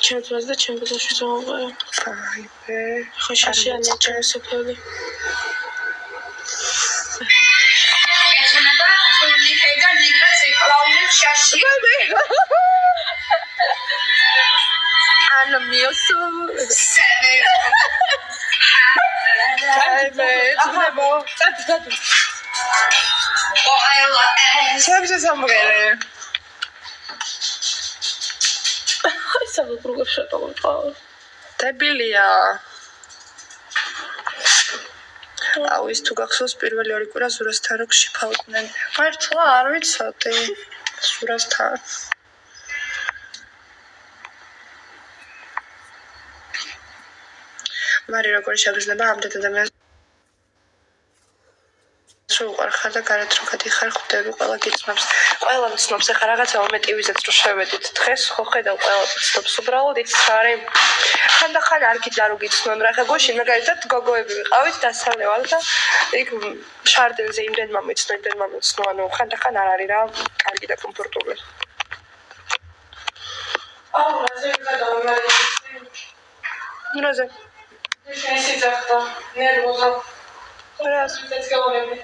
ჩემს და ჩემს ბაზარში ზოღია. აიბე. ხო შაშიანია ჩემს სოფელი. ეცნება თული და ნიკას ეკლაუნებს შაში. ანა მიოსო. სევე. აიბე, ძმებო. წადი. ოელა ეს. ჩემს სამღერე. საბუბრუგებს შეტყობა. დებილია. აუ ის თუ გახსოვს პირველი ორი კვირა ზურასთან როქში ფალკნენ. მართლა არ ვიცოდი. ზურასთან. მარი როგორი შეგრძნება ამდენ ადამიანს უყარ ხარ და გარეთ რო გადიხარ ხვდები ყველა გიცნობს. ყველა მცნობს ახლა რაღაცა მომეტივიზეთ რომ შევედით დღეს ხო ხედავ ყველა მცნობს უბრალოდ იცი არის ხანდახან არ გიძა რომ გიცნონ რა ხა გოში მაგალითად გოგოები ვიყავით დასალევალ და იქ შარდენზე იმდენ მომეცნო ანუ ხანდახან არ არის რა კარგი და კომფორტული. აუ რაზე გადავამარე. რაზე? ესე ძახდა ნერვოზა. რას?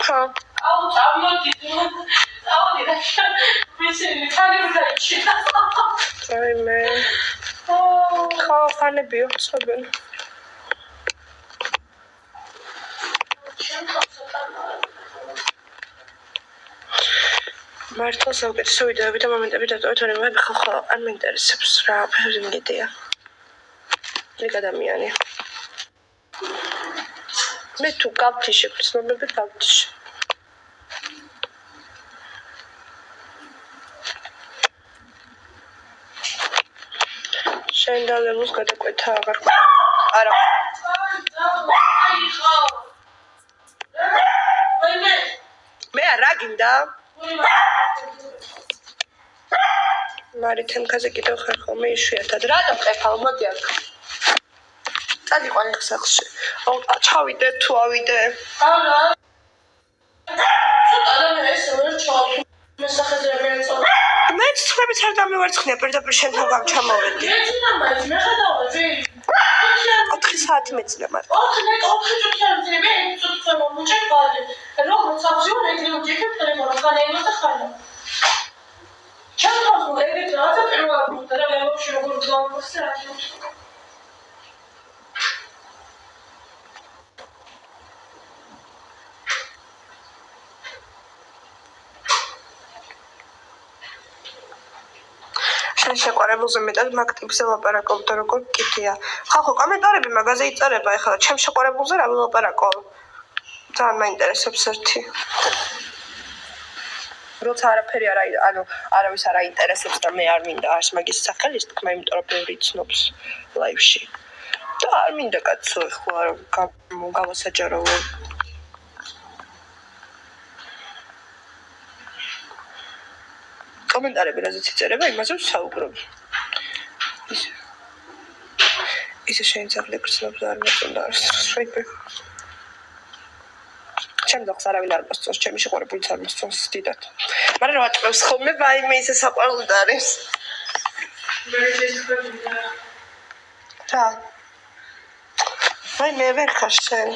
ხო. აუ წამოდი. წავედი და მისინი თანებდაიჩი. აიმე. ხო, ხანებიო, ცნობენ. მართლა საუკეთესო ვიდეოები და მომენტები დატოვეთ, მაგრამ ხო, არ მეინტერესებს რა, ფერზე მიგედია. ეგ ადამიანი. მე თუ გავთიშე, ცნობები გავთიშე. შენ და ლელოს გადაკვეთა აღარ არა. მე რა გინდა? მარი თემქაზე კიდევ ხარ ხოლმე იშვიათად. რატომ ყეფალ მოდი აქ. წადიყვან ახ სახლში. ჩავიდე თუ ავიდე. არა. ცოტა და მე ესე ვერ ჩავდი. მე სახეზე მე წავ. მე ცხრები არაფერს არ დამივარცხნია, პირდაპირ შენთან გამჩამოვედი. 4 საათი მეწია მაგრამ. 4 წუთი არ მძიმე, 1 წუთი მომუჭერ ბალე. რომ მოსაბზიო ეგრე უჯექებ ტელეფონს, ხანეიმა და ხანა. ჩამოვსო ეგეთ რაღაცა პირველად მოხდა და მე ვაფშე როგორ გავამოსე რა თქმა უნდა. შენ შეყვარებულზე მეტად მაგ ტიპზე ლაპარაკობ და როგორ გკითხია. ხალხო კომენტარები მაგაზე იწერება ეხლა ჩემ შეყვარებულზე რა ვილაპარაკო. ძალიან მაინტერესებს ერთი. როცა არაფერი არავის არ აინტერესებს და მე არ მინდა არს მაგის სახელის თქმა, იმიტომ რომ ბევრი ცნობს ლაივში. და არ მინდა კაცო ეხლა გავასაჯაროვო. კომენტარები რაზეც იწერება, იმაზე ვსაუბრობ. ისე შენ ძაღლი გრძნობს და არ მეწონდა არც სვეიპი. ჩემ ძაღლს არავინ არ მოსწონს, ჩემი შეყვარებულიც არ მოსწონს დიდად. მაგრამ რა ვაჭრობს ხოლმე, ვაიმე ისე საყვარლად არის. რა? ვაიმე ვერ ხარ შენ.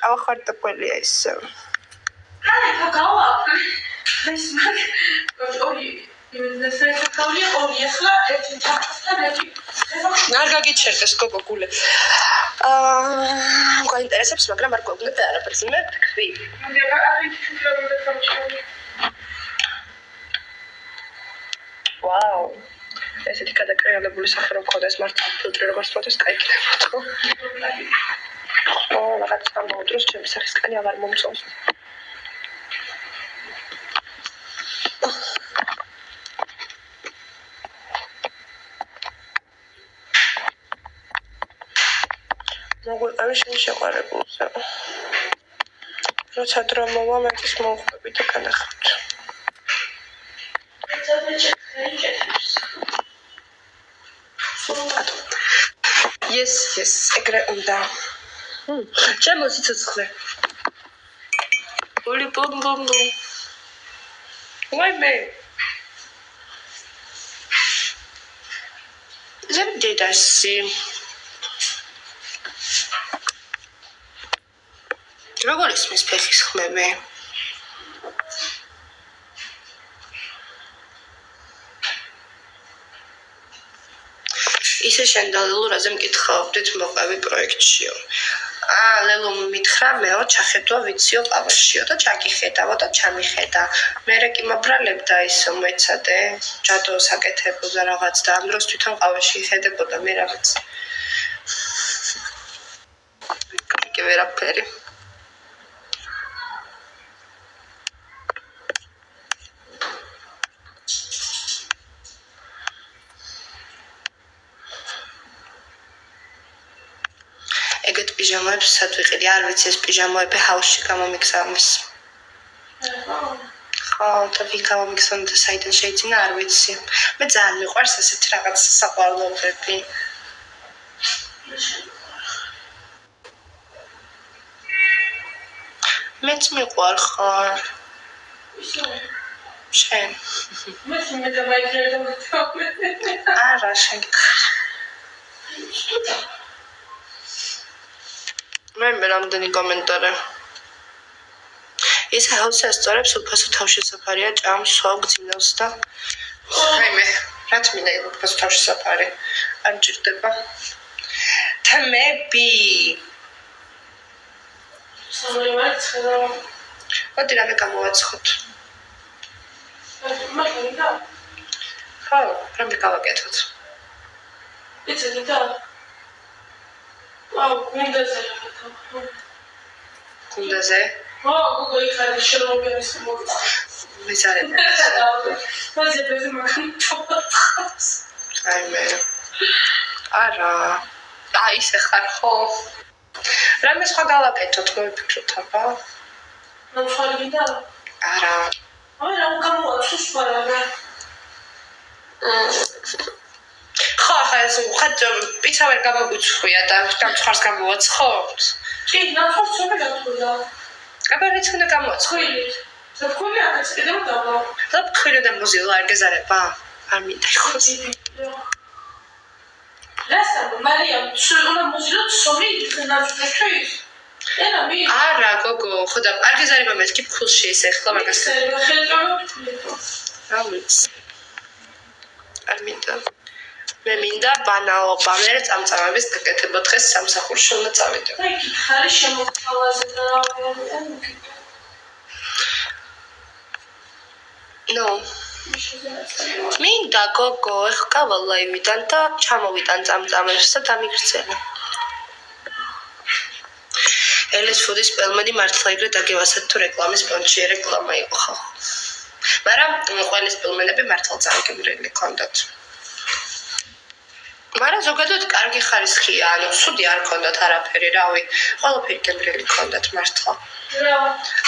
ყავა ხარტყველია ისე. არ გაგიჩერდეს გოგო გულე. გაინტერესებს, მაგრამ არ გვაქვს და არაფერს მე თქვი. ვაუ. ესეთი გადაკრიალებული სახე რომ მქონდეს მართლა ფილტრი როგორც მოდის, კაიკინებოდო. რაღაც ამბავ დროს ჩემი სახის კანი აღარ მომწონს. მოგვიყევი შენ შეყვარებულზე. როცა დრო მოვა, მეც მოვხვდები და განახავთ. Yes, ეგრე უნდა. ჩემო სიცოცხლე. ბოლი ბომ. ვაიმე. ზემდედასი. როგორ ისმის ფეხის ხმები? ისე შენ და ლელო რაზე მკითხავდით მოყევი პროექტშიო. ლელო მითხრა მეო ჩახედვა ვიციო ყავაშიო და ჩაგიხედავო და ჩამიხედა. მერე კი მაბრალებდა ისო მეცადე, ჯადოს აკეთებოდა რაღაც და ამ დროს თვითონ ყავაში იხედებოდა მე რაღაც. კი ვერაფერი. ეგეთ პიჟამოებს სად ვიყიდი, არ ვიცი ეს პიჟამოები ჰაუსში გამომიგზავნეს. ხო, და ვინ გამომიგზავნა და საიდან შეიძინა, არ ვიცი. მე ძალიან მიყვარს ესეთი რაღაც საყვარლობები. მეც მიყვარ ხარ. შენ. მე და მაიკლი და მეთქავე. არა, შენ. მე რამდენი კომენტარი. ის ჰაუსი ასწორებს უფასო თავშესაფარია ჭამს სვავ გძინავს და მე რაც მინდა უფასო თავშესაფარი არ მჭირდება. თმები. მოდი რამე გამოვაცხოთ. მაგიდა. ხო, რამე გავაკეთოთ. იცი და აუ, გუნდაზე რა. გუნდაზე? გოგო იქადი შემოგენის მოგწა. მიზარე. მასე ბეზი მაგნიტოს. აიმე. არა. ისე ხარ ხო? რამე სხვა გავაკეთოთ, მოვიფიქროთ აბა. მოხალიდა? არა. რა გამოვაცხო სხვა რა. ხა ხარს ხად პიცა ვერ გამოგვიცხვია და დამცხარს გამოვაცხობთ. კი, ნახოს ცოტა გათხოვდა. აბა რით უნდა გამოაცხოთ? ზაფხული აქაც კიდევ დავა. და ხირო და მოზილა არ გეზარება? არ მინდა იყოს. რასა, მარიამ, შეიძლება მოზილოთ სომი ნაჭუჭის. ენა მე. არა, გოგო, ხო და არ გეზარება მეთქი ფულში ეს ახლა მაგას. რა ვიცი. არ მინდა. მე მინდა ბანალობა, მე წამწამების გაკეთება დღეს სამსახურში უნდა წავიდე. აი, ხარი შემოხალაზე და ნო. მინდა გოგო, ეხ გავალ ლაივიდან და ჩამოვიტან წამწამებს და დამიგრძელა. ელეს ფუდის პელმენი მართლა ეგრე დაგევასეთ თუ რეკლამის პონჩი რეკლამა იყო ხო. მაგრამ ყველის პელმენები მართლა წაგებრილი ქონდათ. მაგრამ ზოგადად კარგი ხარისხია, ანუ სუდი არ ქონდათ არაფერი, რავი, ყველაფერი გემრიელი ქონდათ მართლა.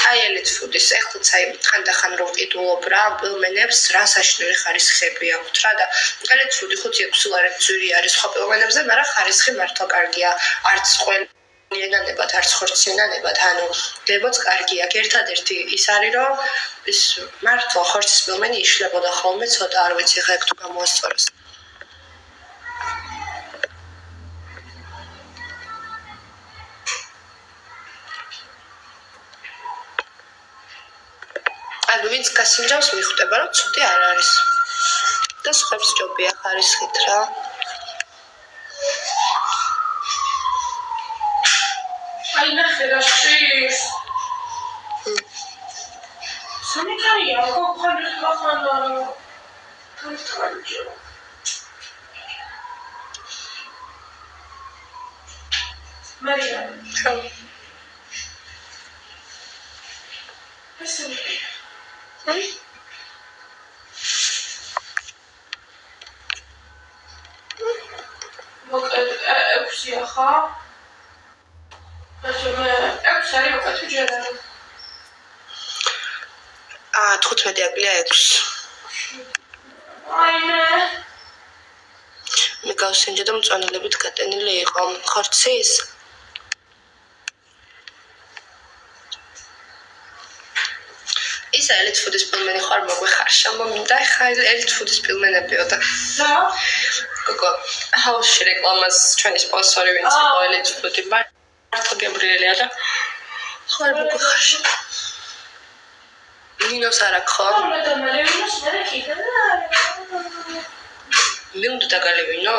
აი ელეთ ფუდის ეხლაც აი ხანდახან რომ ვყიდულობ რა პელმენებს რა საშინელი ხარისხები აქვთ რა და ელეთ ფუდი 5-6 ლარად ძვირი არის სხვა პელმენებზე, მაგრამ ხარისხი მართლა კარგია, არც ყველიანანებად, არც ხორციანანებად, ანუ დებოც კარგია. ერთადერთი ის არის რომ ის მართლა ხორცის პელმენი იშლებოდა ხოლმე ცოტა არ ვიცი ხა ეგ თუ გამოასწორეს. ანუ ვინც გასინჯავს მიხვდება რომ ცუდი არ არის და სხვებს ჯობია ხარისხით რა აი ნახე რა შის სამიკარია გოგონა ხახანა თვითონჯო მარია ესე ექვსია ხა? ექვსი არის უკეთ ჯერა. 15 აკლია 6. აიმე. მე გავსინჯე და მწვანელებით გატენილი იყო ხორცის. ისა ელით ფუდის პილმენი ხარ მოგვეხარშა მომინდა ხა ელით ფუდის პილმენებიო და რა? გოგო ჰაუსში რეკლამას ჩვენი სპონსორი ვინც იყო ელით ფუდი მართლა გემრიელია და ხარ მოგვეხარშა ნინოს არა ხო? მე და მალევინოს მე კიდე მე უნდა დაგალევინო?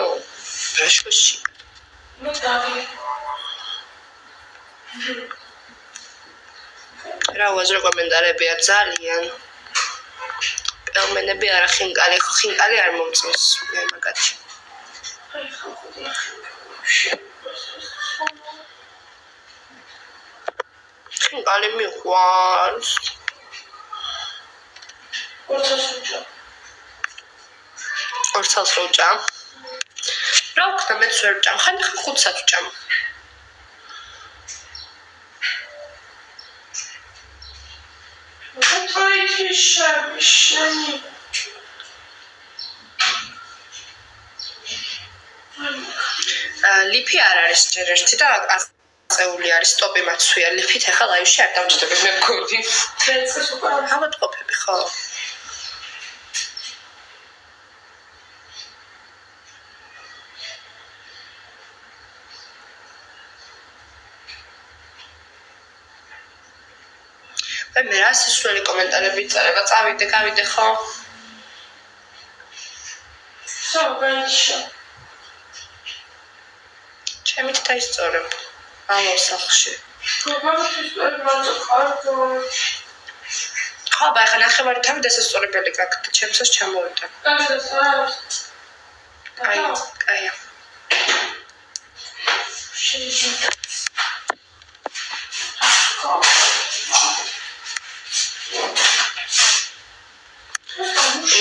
რაშოში? მე დავი რა ვაზრო კომენტარებია ძალიან პელმენები არა ხინკალი არ მომწონს მე მაგათი აი ხალხი ხინკალი მიყვარს ორცალს რო ვჭამ რა ვქნა მეც ვერ ვჭამ ხანდახან 5-საც ვჭამ ლიფი არ არის ჯერ ერთი და აწეული არის სტოპი მაცვია ლიფით ახლა ლაივში არ დავჯდები მე მგონი ავატყოფები ხო მე რა სისულელი კომენტარები წერება წავიდე გავიდე ხო სოგანშა ჩემით დაისწორებ ალო სახლში ხო ბახა ნახევარი თავი დასასწორებელი გაქვს ჩემსას ჩამოვიდა კაია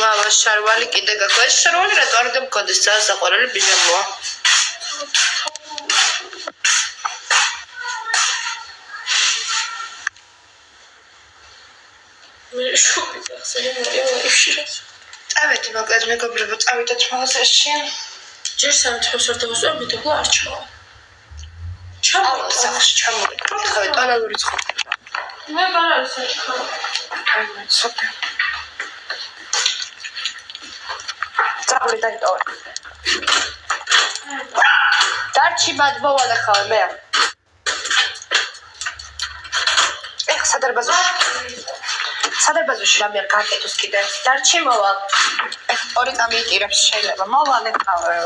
ვავა შარვალი კიდე გაქვს ეს შარვალი რატო არ დამქონდეს ძალიან საყვარელი ბიჟამოა მე შუბი გახსენე მოდი წავედი მოკლედ მეგობრებო წავიდეთ მაღაზიაში ჯერ სამი მოსარდევოს და მიდობლა არ ჩავა. აუ, სახში ჩამოვიდა. ხავე ტონალური ცხოვრება. მე არ არის საჭირო. აი, ცოტა. წაგვი დაიტოვე. დარჩი ბად მოვალე ხავე მე. ეხ სადარბაზოში რამე არ გაკეთოს კიდე. დარჩი მოვალ. ეხ ორი წამიიტირებს შეიძლება. მოვალე ხავე.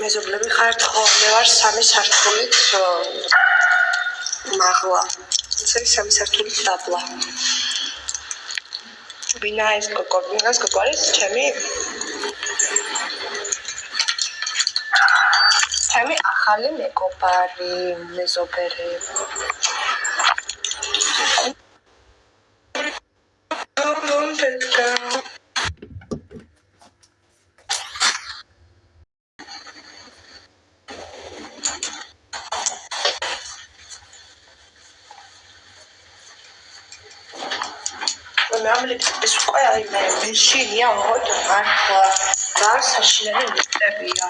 მეზობლები ხართ ხო? მე ვარ 3 სართულით მაღლა. ეს 3 სართულით დაბლა. ვინა ეს გოგო არის ჩემი ახალი მეგობარი, მეზობელი. ეს უკვე აი მე შინია მოდი მართლა და საშინელი მიწებია.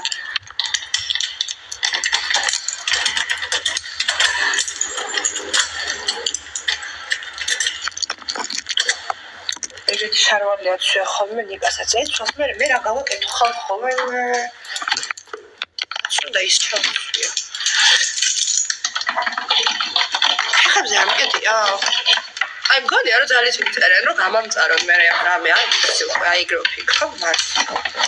ეგეთი შარვალია ცუა ხოლმე ნიკასაც ეცვას მე რა გავაკეთო ხოლმე უნდა ის ჩავწვია. ხებზე არ მეკეთია. აი მგონია რომ ძალის მიწერენ რომ გამამწარონ მე რამე აი გროფი ხო მართლა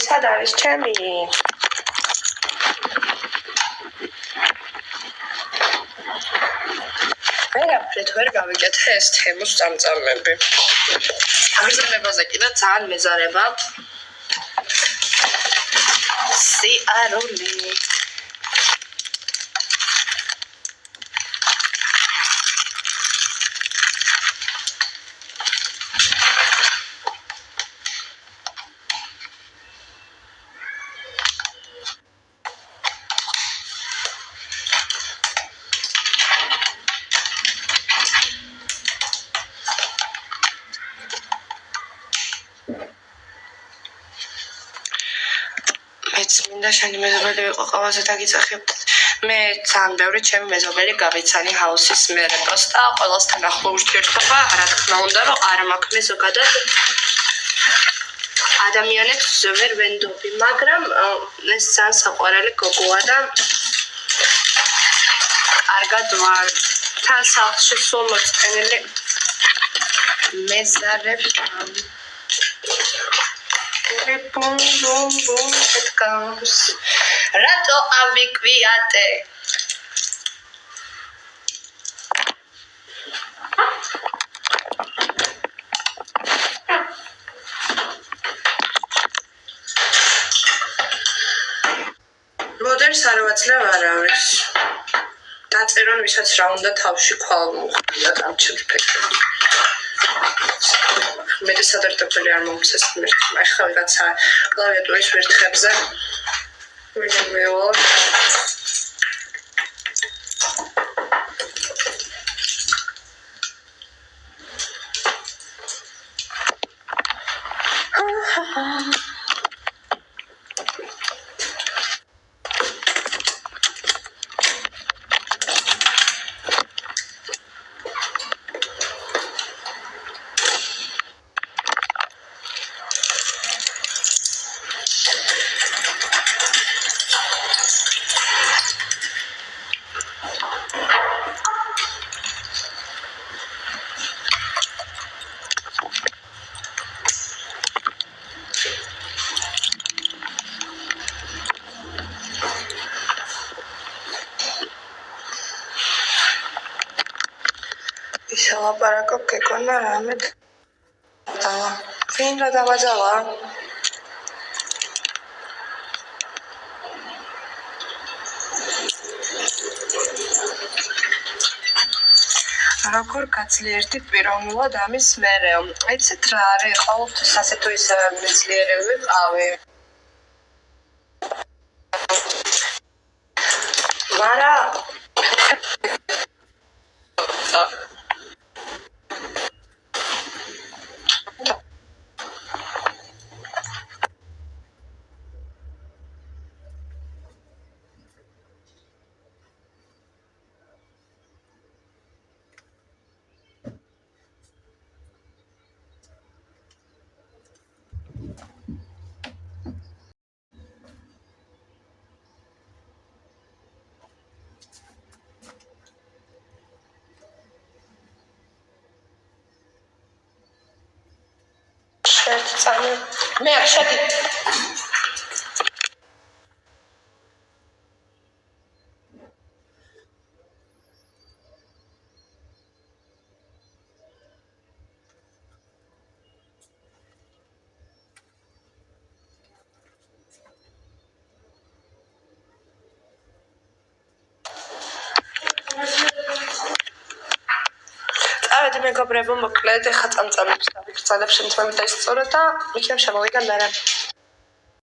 სად არის ჩემი? ვერაფრით ვერ გავიკეთე ეს თემის წამწამები. აგრძელებაზე კიდე ძალიან მეზარება. სიარული. მინდა შენი მეზობელი ვიყო ყველაზე დაგიწახებთ. მე ძალიან ბევრი ჩემი მეზობელი გავიცანი ჰაუსის მერე პოსტა, ყველასთან ახლო ურთიერთობა, რა თქმა უნდა, რომ არ მაქვს მე ზოგადად ადამიანებს ვერ ვენდობი, მაგრამ ეს ძალიან საყვარელი გოგოა და კარგად ვარ. თან სახლში სულ მოწყენილი მეზარები Bum bum bum it comes. Rato avvikviate. Modern sarvatsla var არის. დაწერონ ვისაც რა უნდა თავში ქვალ მოხდა ამ ჩემფეკში. მე დასადარტებული არ მომწეს მე ახლა ვიღაცა კლავიატურის ვერთხებზე ვიგებიო ვილაპარაკო გეგონა რამე დავა. ვინ რა დავაძალა? როგორ გაძლიერდი პიროვნულად ამის მერე? იცით რა არის, ყოველთვის ასე თუ ისე მეძლიერები ვიყავი. მარა წამი მე არ შედი წავედი მეგობრებო მოკლედ ეხა წამწამებს დავიგრძელებ შემთხვევით და ისწორე და იქნებ შემოვიგან მერე